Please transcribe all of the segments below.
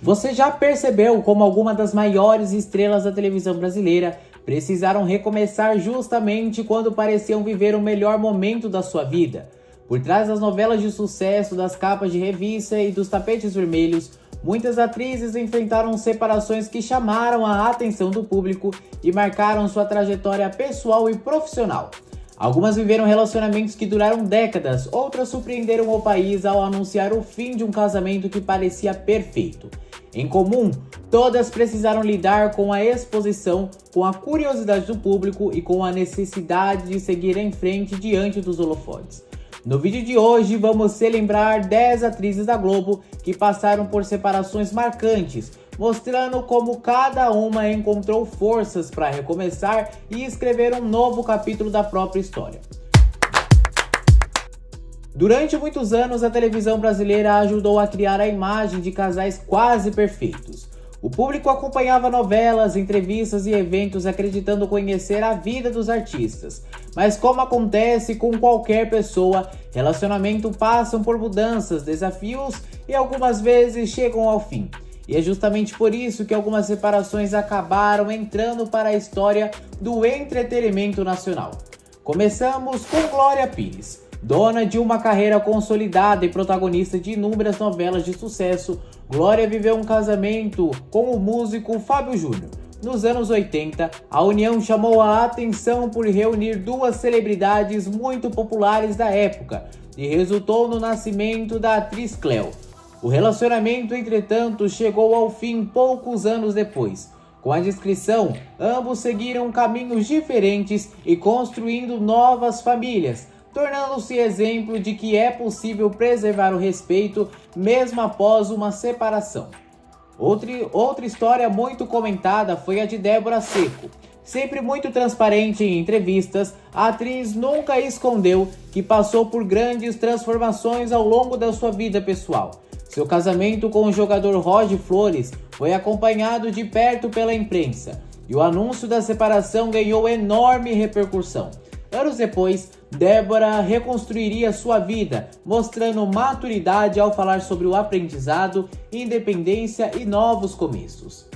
Você já percebeu como algumas das maiores estrelas da televisão brasileira precisaram recomeçar justamente quando pareciam viver o melhor momento da sua vida? Por trás das novelas de sucesso, das capas de revista e dos tapetes vermelhos, muitas atrizes enfrentaram separações que chamaram a atenção do público e marcaram sua trajetória pessoal e profissional. Algumas viveram relacionamentos que duraram décadas, outras surpreenderam o país ao anunciar o fim de um casamento que parecia perfeito. Em comum, todas precisaram lidar com a exposição, com a curiosidade do público e com a necessidade de seguir em frente diante dos holofotes. No vídeo de hoje, vamos celebrar 10 atrizes da Globo que passaram por separações marcantes, mostrando como cada uma encontrou forças para recomeçar e escrever um novo capítulo da própria história. Durante muitos anos, a televisão brasileira ajudou a criar a imagem de casais quase perfeitos. O público acompanhava novelas, entrevistas e eventos acreditando conhecer a vida dos artistas. Mas como acontece com qualquer pessoa, relacionamentos passam por mudanças, desafios e algumas vezes chegam ao fim. E é justamente por isso que algumas separações acabaram entrando para a história do entretenimento nacional. Começamos com Glória Pires. Dona de uma carreira consolidada e protagonista de inúmeras novelas de sucesso, Glória viveu um casamento com o músico Fábio Júnior. Nos anos 80, a união chamou a atenção por reunir duas celebridades muito populares da época e resultou no nascimento da atriz Cleo. O relacionamento, entretanto, chegou ao fim poucos anos depois. Com a descrição, ambos seguiram caminhos diferentes e construindo novas famílias, tornando-se exemplo de que é possível preservar o respeito mesmo após uma separação. Outra história muito comentada foi a de Débora Seco. Sempre muito transparente em entrevistas, a atriz nunca escondeu que passou por grandes transformações ao longo da sua vida pessoal. Seu casamento com o jogador Roger Flores foi acompanhado de perto pela imprensa, e o anúncio da separação ganhou enorme repercussão. Anos depois, Débora reconstruiria sua vida, mostrando maturidade ao falar sobre o aprendizado, independência e novos começos.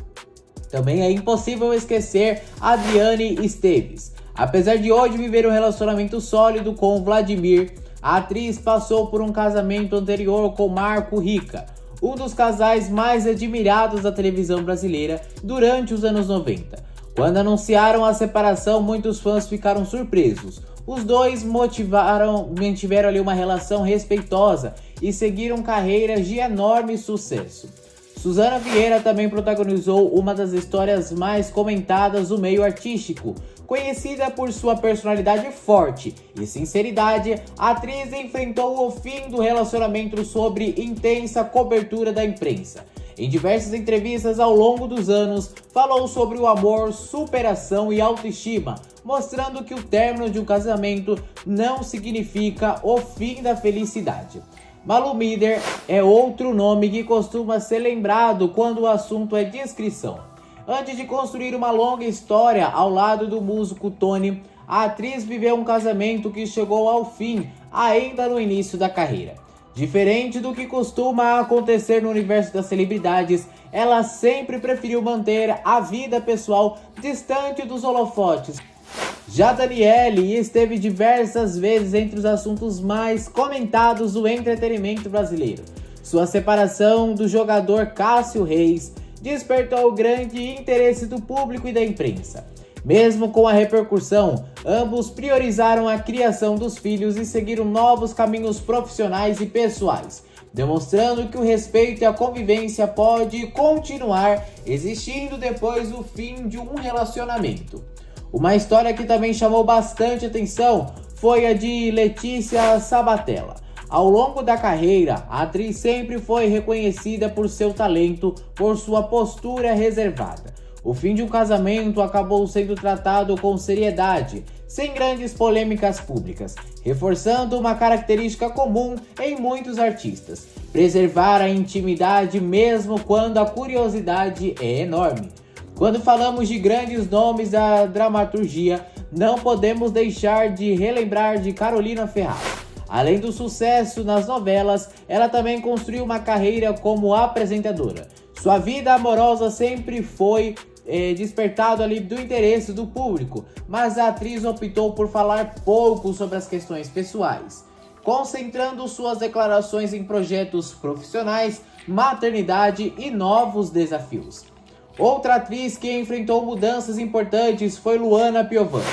Também é impossível esquecer Adriane Esteves. Apesar de hoje viver um relacionamento sólido com Vladimir, a atriz passou por um casamento anterior com Marco Rica, um dos casais mais admirados da televisão brasileira durante os anos 90. Quando anunciaram a separação, muitos fãs ficaram surpresos. Os dois mantiveram ali uma relação respeitosa e seguiram carreiras de enorme sucesso. Suzana Vieira também protagonizou uma das histórias mais comentadas do meio artístico. Conhecida por sua personalidade forte e sinceridade, a atriz enfrentou o fim do relacionamento sob intensa cobertura da imprensa. Em diversas entrevistas ao longo dos anos, falou sobre o amor, superação e autoestima, mostrando que o término de um casamento não significa o fim da felicidade. Malu Mider é outro nome que costuma ser lembrado quando o assunto é descrição. Antes de construir uma longa história ao lado do músico Tony, a atriz viveu um casamento que chegou ao fim ainda no início da carreira. Diferente do que costuma acontecer no universo das celebridades, ela sempre preferiu manter a vida pessoal distante dos holofotes. Já Daniele esteve diversas vezes entre os assuntos mais comentados do entretenimento brasileiro. Sua separação do jogador Cássio Reis despertou grande interesse do público e da imprensa. Mesmo com a repercussão, ambos priorizaram a criação dos filhos e seguiram novos caminhos profissionais e pessoais, demonstrando que o respeito e a convivência pode continuar existindo depois do fim de um relacionamento. Uma história que também chamou bastante atenção foi a de Letícia Sabatella. Ao longo da carreira, a atriz sempre foi reconhecida por seu talento, por sua postura reservada. O fim de um casamento acabou sendo tratado com seriedade, sem grandes polêmicas públicas, reforçando uma característica comum em muitos artistas: preservar a intimidade mesmo quando a curiosidade é enorme. Quando falamos de grandes nomes da dramaturgia, não podemos deixar de relembrar de Carolina Ferraz. Além do sucesso nas novelas, ela também construiu uma carreira como apresentadora. Sua vida amorosa sempre foi despertado ali do interesse do público, mas a atriz optou por falar pouco sobre as questões pessoais, concentrando suas declarações em projetos profissionais, maternidade e novos desafios. Outra atriz que enfrentou mudanças importantes foi Luana Piovani.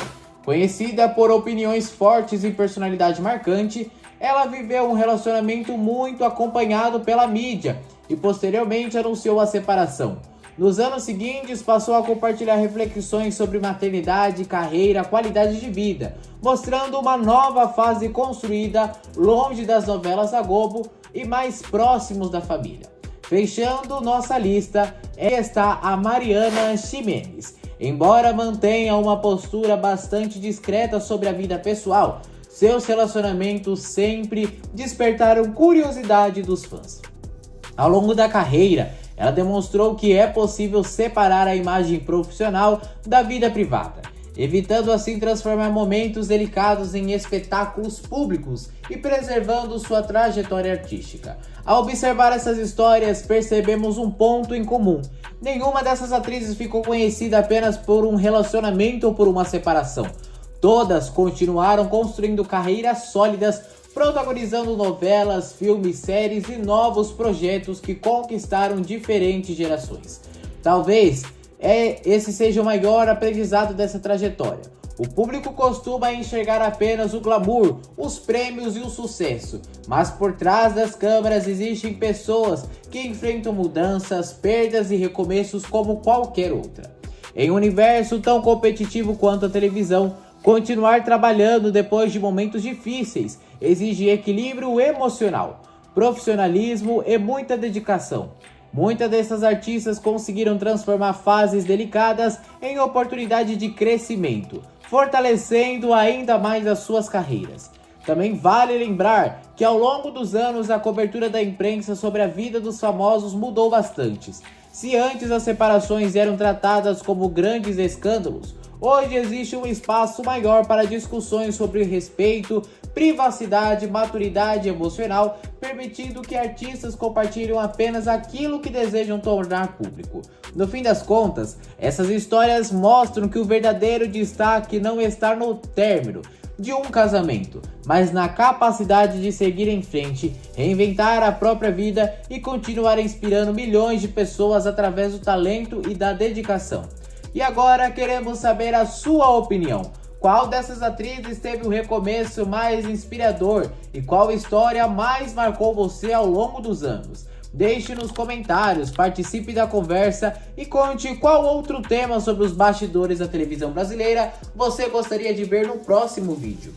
Conhecida por opiniões fortes e personalidade marcante, ela viveu um relacionamento muito acompanhado pela mídia e posteriormente anunciou a separação. Nos anos seguintes, passou a compartilhar reflexões sobre maternidade, carreira, qualidade de vida, mostrando uma nova fase construída longe das novelas da Globo e mais próximos da família. Fechando nossa lista, está a Mariana Ximenes. Embora mantenha uma postura bastante discreta sobre a vida pessoal, seus relacionamentos sempre despertaram curiosidade dos fãs. Ao longo da carreira, ela demonstrou que é possível separar a imagem profissional da vida privada, evitando assim transformar momentos delicados em espetáculos públicos e preservando sua trajetória artística. Ao observar essas histórias, percebemos um ponto em comum. Nenhuma dessas atrizes ficou conhecida apenas por um relacionamento ou por uma separação. Todas continuaram construindo carreiras sólidas, protagonizando novelas, filmes, séries e novos projetos que conquistaram diferentes gerações. Talvez esse seja o maior aprendizado dessa trajetória. O público costuma enxergar apenas o glamour, os prêmios e o sucesso, mas por trás das câmeras existem pessoas que enfrentam mudanças, perdas e recomeços como qualquer outra. Em um universo tão competitivo quanto a televisão, continuar trabalhando depois de momentos difíceis exige equilíbrio emocional, profissionalismo e muita dedicação. Muitas dessas artistas conseguiram transformar fases delicadas em oportunidade de crescimento, fortalecendo ainda mais as suas carreiras. Também vale lembrar que ao longo dos anos a cobertura da imprensa sobre a vida dos famosos mudou bastante. Se antes as separações eram tratadas como grandes escândalos, hoje existe um espaço maior para discussões sobre respeito, privacidade, maturidade emocional, permitindo que artistas compartilhem apenas aquilo que desejam tornar público. No fim das contas, essas histórias mostram que o verdadeiro destaque não está no término de um casamento, mas na capacidade de seguir em frente, reinventar a própria vida e continuar inspirando milhões de pessoas através do talento e da dedicação. E agora queremos saber a sua opinião. Qual dessas atrizes teve o recomeço mais inspirador e qual história mais marcou você ao longo dos anos? Deixe nos comentários, participe da conversa e conte qual outro tema sobre os bastidores da televisão brasileira você gostaria de ver no próximo vídeo.